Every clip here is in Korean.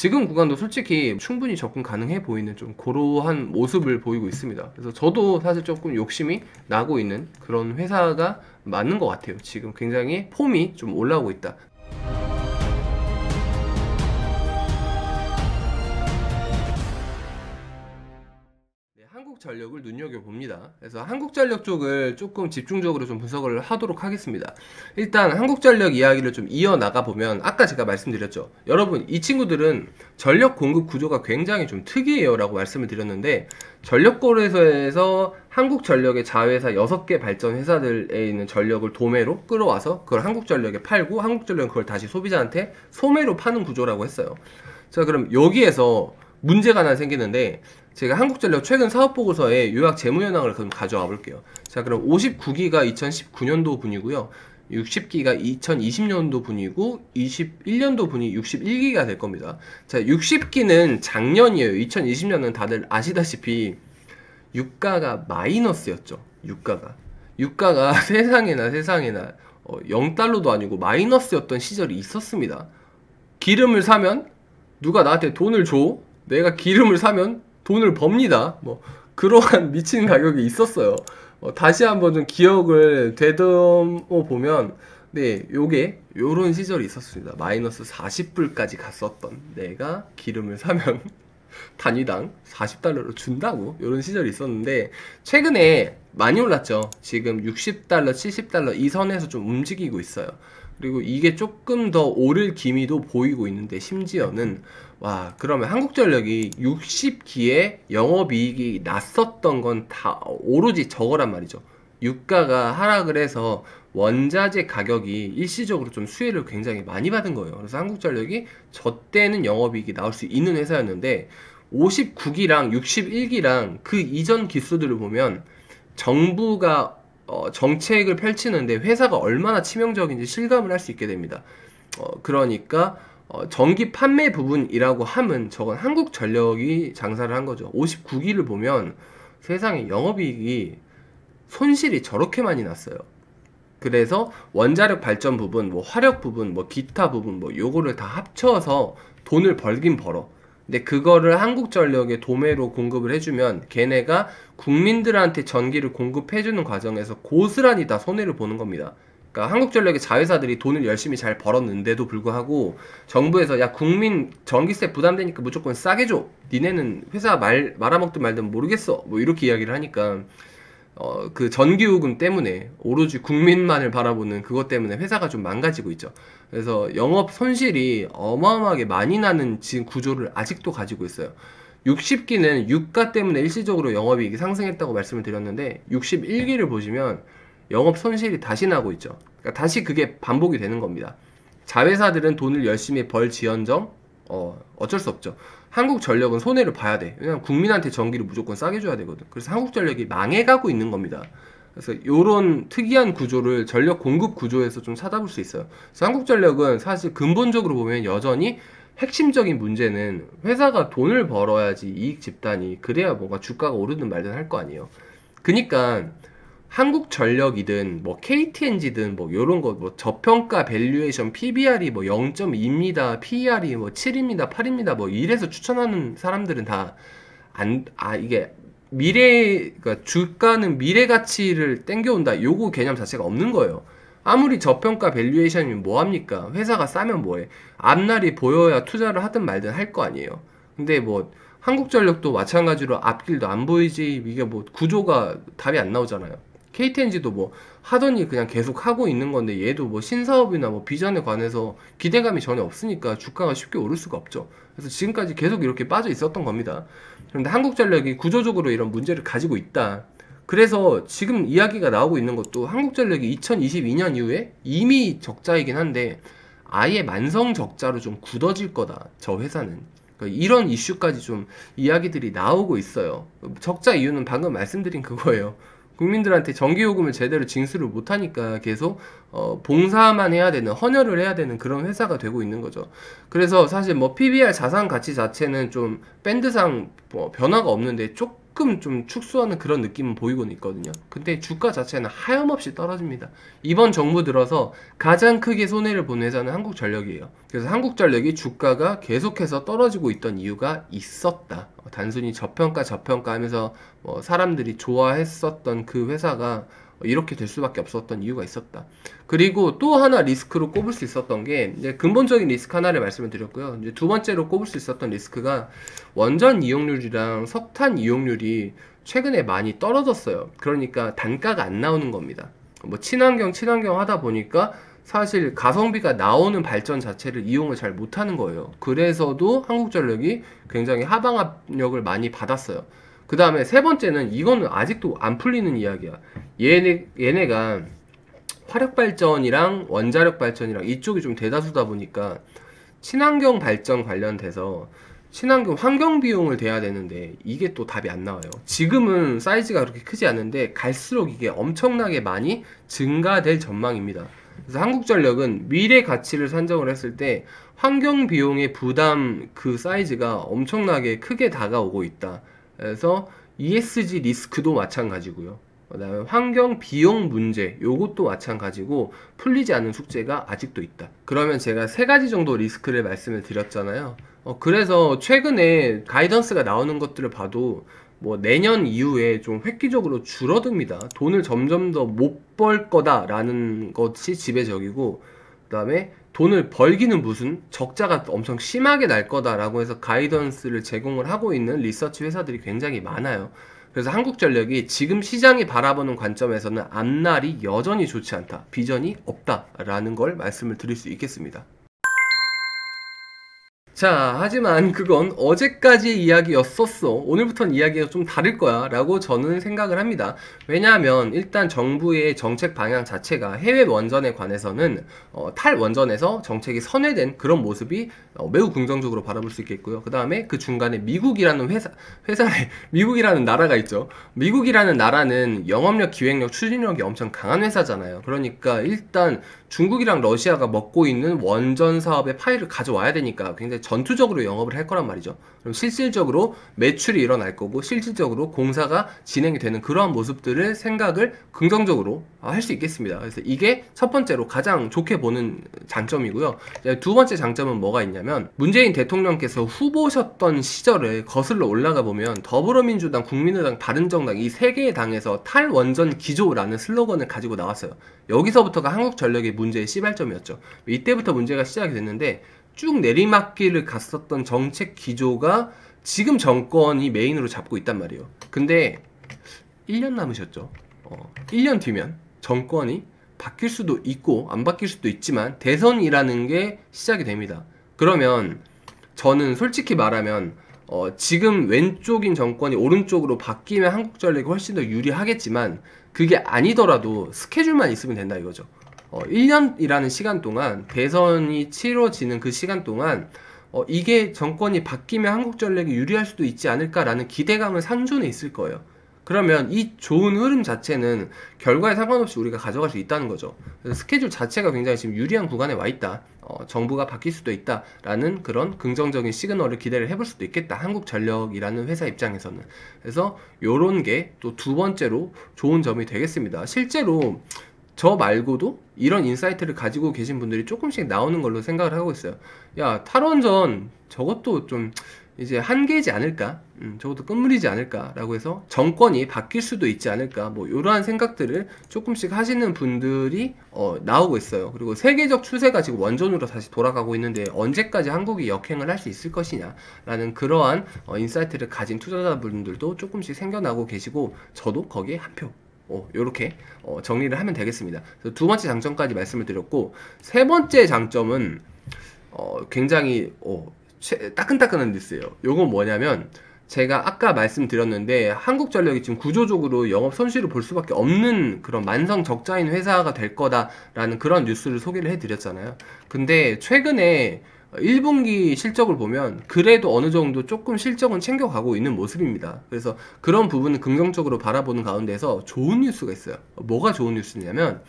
지금 구간도 솔직히 충분히 접근 가능해 보이는 좀 그러한 모습을 보이고 있습니다. 그래서 저도 사실 조금 욕심이 나고 있는 그런 회사가 맞는 것 같아요. 지금 굉장히 폼이 좀 올라오고 있다. 한국전력을 눈여겨봅니다. 그래서 한국전력 쪽을 조금 집중적으로 좀 분석을 하도록 하겠습니다. 일단 한국전력 이야기를 좀 이어나가 보면 아까 제가 말씀드렸죠. 여러분, 이 친구들은 전력 공급 구조가 굉장히 좀 특이해요 라고 말씀을 드렸는데, 전력거래소에서 한국전력의 자회사 6개 발전 회사들에 있는 전력을 도매로 끌어와서 그걸 한국전력에 팔고, 한국전력은 그걸 다시 소비자한테 소매로 파는 구조라고 했어요. 자, 그럼 여기에서 문제가 하나 생기는데, 제가 한국전력 최근 사업보고서에 요약 재무현황을 그럼 가져와 볼게요. 자, 그럼 59기가 2019년도 분이고요. 60기가 2020년도 분이고 21년도 분이 61기가 될 겁니다. 자, 60기는 작년이에요. 2020년은 다들 아시다시피 유가가 마이너스였죠. 유가가 세상에나 0달러도 아니고 마이너스였던 시절이 있었습니다. 기름을 사면 누가 나한테 돈을 줘? 내가 기름을 사면 돈을 법니다. 뭐 그러한 미친 가격이 있었어요. 다시 한번 좀 기억을 되듬어 보면, 네, 요런 시절이 있었습니다. 마이너스 40불까지 갔었던, 내가 기름을 사면 단위당 40달러로 준다고, 요런 시절이 있었는데 최근에 많이 올랐죠. 지금 60달러, 70달러 이 선에서 좀 움직이고 있어요. 그리고 이게 조금 더 오를 기미도 보이고 있는데, 심지어는 와, 그러면 한국전력이 60기에 영업이익이 났었던 건 다 오로지 저거란 말이죠. 유가가 하락을 해서 원자재 가격이 일시적으로 좀 수혜를 굉장히 많이 받은 거예요. 그래서 한국전력이 저 때는 영업이익이 나올 수 있는 회사였는데, 59기랑 61기랑 그 이전 기수들을 보면 정부가 정책을 펼치는데 회사가 얼마나 치명적인지 실감을 할 수 있게 됩니다. 그러니까 전기 판매 부분이라고 하면 저건 한국전력이 장사를 한 거죠. 59기를 보면 세상에 영업이익이 손실이 저렇게 많이 났어요. 그래서 원자력 발전 부분, 뭐 화력 부분, 뭐 기타 부분, 뭐 요거를 다 합쳐서 돈을 벌긴 벌어. 근데 그거를 한국전력에 도매로 공급을 해주면 걔네가 국민들한테 전기를 공급해주는 과정에서 고스란히 다 손해를 보는 겁니다. 그러니까 한국전력의 자회사들이 돈을 열심히 잘 벌었는데도 불구하고 정부에서 야, 국민 전기세 부담되니까 무조건 싸게 줘. 니네는 회사 말아먹든 말든 모르겠어. 뭐 이렇게 이야기를 하니까 그 전기요금 때문에 오로지 국민만을 바라보는 그것 때문에 회사가 좀 망가지고 있죠. 그래서 영업 손실이 어마어마하게 많이 나는 지금 구조를 아직도 가지고 있어요. 60기는 유가 때문에 일시적으로 영업이익이 상승했다고 말씀을 드렸는데, 61기를 보시면 영업 손실이 다시 나고 있죠. 그러니까 다시 그게 반복이 되는 겁니다. 자회사들은 돈을 열심히 벌지언정 어쩔 수 없죠. 한국전력은 손해를 봐야 돼. 왜냐면 국민한테 전기를 무조건 싸게 줘야 되거든. 그래서 한국전력이 망해가고 있는 겁니다. 그래서 이런 특이한 구조를 전력 공급 구조에서 좀 찾아볼 수 있어요. 그래서 한국전력은 사실 근본적으로 보면 여전히 핵심적인 문제는 회사가 돈을 벌어야지 이익 집단이, 그래야 뭔가 주가가 오르든 말든 할 거 아니에요. 그니까 한국전력이든 뭐 KTNG든 뭐 요런 거, 뭐 저평가 밸류에이션 PBR이 뭐 0.2입니다. PER이 뭐 7입니다. 8입니다. 뭐 이래서 추천하는 사람들은 다 이게 그러니까 주가는 미래 가치를 땡겨온다, 요거 개념 자체가 없는 거예요. 아무리 저평가 밸류에이션이면 뭐합니까? 회사가 싸면 뭐해? 앞날이 보여야 투자를 하든 말든 할 거 아니에요. 근데 뭐 한국전력도 마찬가지로 앞길도 안 보이지, 이게 뭐 구조가 답이 안 나오잖아요. KTNG도 뭐 하더니 그냥 계속 하고 있는 건데, 얘도 뭐 신사업이나 뭐 비전에 관해서 기대감이 전혀 없으니까 주가가 쉽게 오를 수가 없죠. 그래서 지금까지 계속 이렇게 빠져 있었던 겁니다. 그런데 한국전력이 구조적으로 이런 문제를 가지고 있다. 그래서 지금 이야기가 나오고 있는 것도 한국전력이 2022년 이후에 이미 적자이긴 한데 아예 만성 적자로 좀 굳어질 거다, 저 회사는. 그러니까 이런 이슈까지 좀 이야기들이 나오고 있어요. 적자 이유는 방금 말씀드린 그거예요. 국민들한테 전기요금을 제대로 징수를 못하니까 계속 봉사만 해야 되는, 헌혈을 해야 되는 그런 회사가 되고 있는 거죠. 그래서 사실 뭐 PBR 자산 가치 자체는 좀 밴드상 뭐 변화가 없는데 조금 좀 축소하는 그런 느낌은 보이고는 있거든요. 근데 주가 자체는 하염없이 떨어집니다. 이번 정부 들어서 가장 크게 손해를 본 회사는 한국전력이에요. 그래서 한국전력이 주가가 계속해서 떨어지고 있던 이유가 있었다. 단순히 저평가 하면서 사람들이 좋아했었던 그 회사가 이렇게 될 수밖에 없었던 이유가 있었다. 그리고 또 하나 리스크로 꼽을 수 있었던 게 이제 근본적인 리스크 하나를 말씀을 드렸고요. 이제 두 번째로 꼽을 수 있었던 리스크가 원전 이용률이랑 석탄 이용률이 최근에 많이 떨어졌어요. 그러니까 단가가 안 나오는 겁니다. 뭐 친환경 하다 보니까 사실 가성비가 나오는 발전 자체를 이용을 잘 못하는 거예요. 그래서도 한국전력이 굉장히 하방 압력을 많이 받았어요. 그 다음에 세 번째는 이거는 아직도 안 풀리는 이야기야. 얘네가 화력발전이랑 원자력발전이랑 이쪽이 좀 대다수다 보니까 친환경 발전 관련돼서 친환경 환경 비용을 대야 되는데 이게 또 답이 안 나와요. 지금은 사이즈가 그렇게 크지 않은데 갈수록 이게 엄청나게 많이 증가될 전망입니다. 그래서 한국전력은 미래 가치를 산정을 했을 때 환경 비용의 부담 그 사이즈가 엄청나게 크게 다가오고 있다. 그래서 ESG 리스크도 마찬가지고요. 그 다음에 환경 비용 문제 요것도 마찬가지고 풀리지 않은 숙제가 아직도 있다. 그러면 제가 세 가지 정도 리스크를 말씀을 드렸잖아요. 그래서 최근에 가이던스가 나오는 것들을 봐도 뭐 내년 이후에 좀 획기적으로 줄어듭니다. 돈을 점점 더 못 벌 거다라는 것이 지배적이고, 그 다음에 돈을 벌기는 무슨 적자가 엄청 심하게 날 거다라고 해서 가이던스를 제공을 하고 있는 리서치 회사들이 굉장히 많아요. 그래서 한국전력이 지금 시장이 바라보는 관점에서는 앞날이 여전히 좋지 않다, 비전이 없다라는 걸 말씀을 드릴 수 있겠습니다. 자, 하지만 그건 어제까지의 이야기였었어. 오늘부터는 이야기가 좀 다를 거야 라고 저는 생각을 합니다. 왜냐하면 일단 정부의 정책 방향 자체가 해외 원전에 관해서는 탈원전에서 정책이 선회된 그런 모습이 매우 긍정적으로 바라볼 수 있겠고요. 그 다음에 그 중간에 미국이라는 회사에 미국이라는 나라가 있죠. 미국이라는 나라는 영업력, 기획력, 추진력이 엄청 강한 회사잖아요. 그러니까 일단 중국이랑 러시아가 먹고 있는 원전 사업의 파일을 가져와야 되니까 굉장히 전투적으로 영업을 할 거란 말이죠. 그럼 실질적으로 매출이 일어날 거고 실질적으로 공사가 진행이 되는 그러한 모습들을 생각을 긍정적으로 할 수 있겠습니다. 그래서 이게 첫 번째로 가장 좋게 보는 장점이고요. 두 번째 장점은 뭐가 있냐면 문재인 대통령께서 후보셨던 시절을 거슬러 올라가 보면 더불어민주당, 국민의당, 바른정당 이 세 개의 당에서 탈원전 기조라는 슬로건을 가지고 나왔어요. 여기서부터가 한국전력의 문제의 시발점이었죠. 이때부터 문제가 시작이 됐는데 쭉 내리막길을 갔었던 정책 기조가 지금 정권이 메인으로 잡고 있단 말이에요. 근데 1년 남으셨죠. 1년 뒤면 정권이 바뀔 수도 있고 안 바뀔 수도 있지만 대선이라는 게 시작이 됩니다. 그러면 저는 솔직히 말하면 지금 왼쪽인 정권이 오른쪽으로 바뀌면 한국전력이 훨씬 더 유리하겠지만 그게 아니더라도 스케줄만 있으면 된다 이거죠. 1년이라는 시간 동안 대선이 치러지는 그 시간 동안 이게 정권이 바뀌면 한국전력이 유리할 수도 있지 않을까라는 기대감은 상존해 있을 거예요. 그러면 이 좋은 흐름 자체는 결과에 상관없이 우리가 가져갈 수 있다는 거죠. 그래서 스케줄 자체가 굉장히 지금 유리한 구간에 와 있다. 정부가 바뀔 수도 있다라는 그런 긍정적인 시그널을 기대를 해볼 수도 있겠다. 한국전력이라는 회사 입장에서는. 그래서 요런 게 또 두 번째로 좋은 점이 되겠습니다. 실제로 저 말고도 이런 인사이트를 가지고 계신 분들이 조금씩 나오는 걸로 생각을 하고 있어요. 야, 탈원전 저것도 좀 이제 한계이지 않을까? 저것도 끝물이지 않을까? 라고 해서 정권이 바뀔 수도 있지 않을까? 뭐 이러한 생각들을 조금씩 하시는 분들이 나오고 있어요. 그리고 세계적 추세가 지금 원전으로 다시 돌아가고 있는데 언제까지 한국이 역행을 할 수 있을 것이냐? 라는 그러한 인사이트를 가진 투자자분들도 조금씩 생겨나고 계시고 저도 거기에 한 표 요렇게 정리를 하면 되겠습니다. 그래서 두 번째 장점까지 말씀을 드렸고, 세 번째 장점은 굉장히 따끈따끈한 뉴스예요. 요건 뭐냐면 제가 아까 말씀드렸는데 한국전력이 지금 구조적으로 영업 손실을 볼 수밖에 없는 그런 만성 적자인 회사가 될 거다라는 그런 뉴스를 소개를 해드렸잖아요. 근데 최근에 1분기 실적을 보면 그래도 어느 정도 조금 실적은 챙겨가고 있는 모습입니다. 그래서 그런 부분을 긍정적으로 바라보는 가운데서 좋은 뉴스가 있어요. 뭐가 좋은 뉴스냐면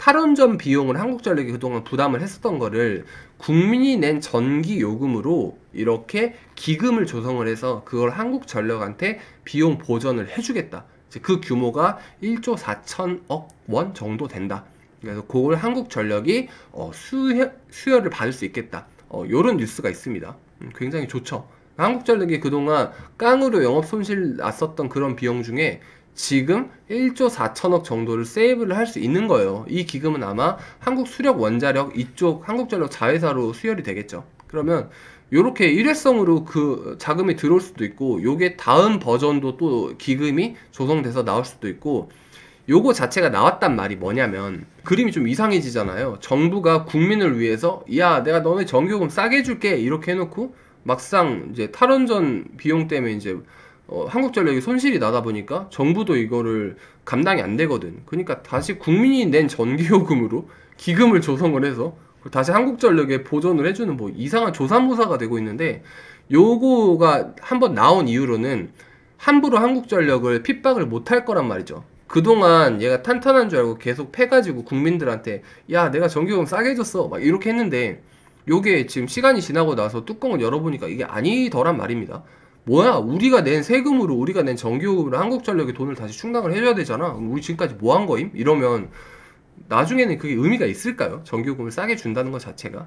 탈원전 비용을 한국전력이 그동안 부담을 했었던 거를 국민이 낸 전기 요금으로 이렇게 기금을 조성을 해서 그걸 한국전력한테 비용 보전을 해주겠다. 그 규모가 1조 4천억 원 정도 된다. 그래서 그걸 한국전력이 수여를 받을 수 있겠다. 요런 뉴스가 있습니다. 굉장히 좋죠. 한국전력이 그동안 깡으로 영업 손실 났었던 그런 비용 중에 지금 1조 4천억 정도를 세이브를 할 수 있는 거예요. 이 기금은 아마 한국수력원자력 이쪽 한국전력 자회사로 수혈이 되겠죠. 그러면 요렇게 일회성으로 그 자금이 들어올 수도 있고, 요게 다음 버전도 또 기금이 조성돼서 나올 수도 있고, 요거 자체가 나왔단 말이 뭐냐면 그림이 좀 이상해지잖아요. 정부가 국민을 위해서 야 내가 너네 전기요금 싸게 해줄게 이렇게 해놓고 막상 이제 탈원전 비용 때문에 이제 한국전력이 손실이 나다 보니까 정부도 이거를 감당이 안 되거든. 그러니까 다시 국민이 낸 전기요금으로 기금을 조성을 해서 다시 한국전력에 보전을 해주는 뭐 이상한 조삼모사가 되고 있는데, 요거가 한번 나온 이후로는 함부로 한국전력을 핍박을 못할 거란 말이죠. 그동안 얘가 탄탄한 줄 알고 계속 패가지고 국민들한테 야 내가 전기요금 싸게 해줬어 막 이렇게 했는데, 요게 지금 시간이 지나고 나서 뚜껑을 열어보니까 이게 아니더란 말입니다. 뭐야 우리가 낸 세금으로 우리가 낸 전기요금으로 한국전력에 돈을 다시 충당을 해줘야 되잖아. 우리 지금까지 뭐 한 거임? 이러면 나중에는 그게 의미가 있을까요? 전기요금을 싸게 준다는 것 자체가.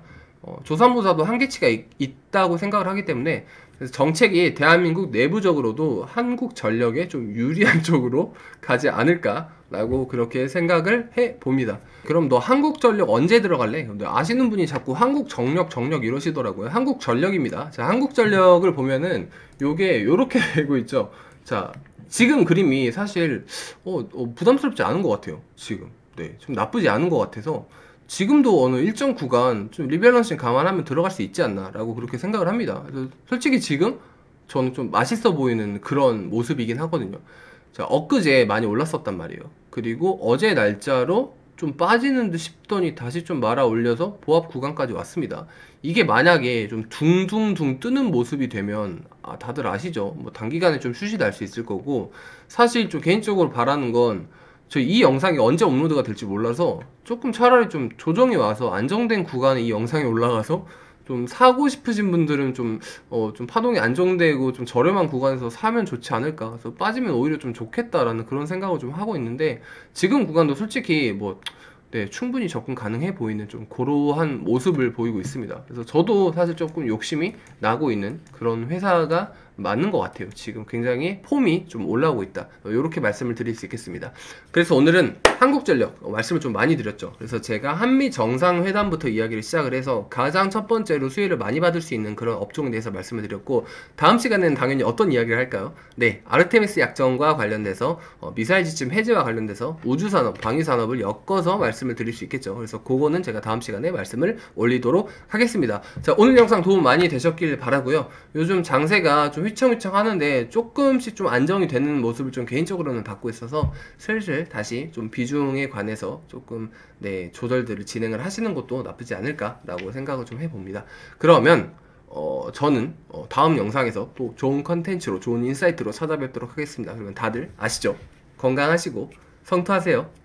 조선모사도 한계치가 있다고 생각을 하기 때문에, 그래서 정책이 대한민국 내부적으로도 한국전력에 좀 유리한 쪽으로 가지 않을까라고 그렇게 생각을 해봅니다. 그럼 너 한국전력 언제 들어갈래? 근데 아시는 분이 자꾸 한국정력 이러시더라고요. 한국전력입니다. 자, 한국전력을 보면은 요게 요렇게 되고 있죠. 자, 지금 그림이 사실 부담스럽지 않은 것 같아요. 지금 좀 나쁘지 않은 것 같아서 지금도 어느 일정 구간 좀 리밸런싱 감안하면 들어갈 수 있지 않나 라고 그렇게 생각을 합니다. 그래서 솔직히 지금 저는 좀 맛있어 보이는 그런 모습이긴 하거든요. 자, 엊그제 많이 올랐었단 말이에요. 그리고 어제 날짜로 좀 빠지는 듯 싶더니 다시 좀 말아 올려서 보합 구간까지 왔습니다. 이게 만약에 좀 둥둥둥 뜨는 모습이 되면 다들 아시죠? 뭐 단기간에 좀 슛이 날 수 있을 거고, 사실 좀 개인적으로 바라는 건 저 이 영상이 언제 업로드가 될지 몰라서 조금 차라리 좀 조정이 와서 안정된 구간에 이 영상이 올라가서 좀 사고 싶으신 분들은 좀 파동이 안정되고 좀 저렴한 구간에서 사면 좋지 않을까. 그래서 빠지면 오히려 좀 좋겠다라는 그런 생각을 좀 하고 있는데, 지금 구간도 솔직히 충분히 접근 가능해 보이는 좀 그러한 모습을 보이고 있습니다. 그래서 저도 사실 조금 욕심이 나고 있는 그런 회사가 맞는 것 같아요. 지금 굉장히 폼이 좀 올라오고 있다. 이렇게 말씀을 드릴 수 있겠습니다. 그래서 오늘은 한국전력 말씀을 좀 많이 드렸죠. 그래서 제가 한미 정상회담부터 이야기를 시작을 해서 가장 첫 번째로 수혜를 많이 받을 수 있는 그런 업종에 대해서 말씀을 드렸고, 다음 시간에는 당연히 어떤 이야기를 할까요? 네, 아르테미스 약정과 관련돼서 미사일 지침 해제와 관련돼서 우주산업, 방위산업을 엮어서 말씀을 드릴 수 있겠죠. 그래서 그거는 제가 다음 시간에 말씀을 올리도록 하겠습니다. 자, 오늘 영상 도움 많이 되셨길 바라고요. 요즘 장세가 좀 휘청휘청 하는데 조금씩 좀 안정이 되는 모습을 좀 개인적으로는 받고 있어서 슬슬 다시 좀 비중에 관해서 조금 조절들을 진행을 하시는 것도 나쁘지 않을까라고 생각을 좀 해봅니다. 그러면 저는 다음 영상에서 또 좋은 컨텐츠로 좋은 인사이트로 찾아뵙도록 하겠습니다. 그러면 다들 아시죠? 건강하시고 성투하세요.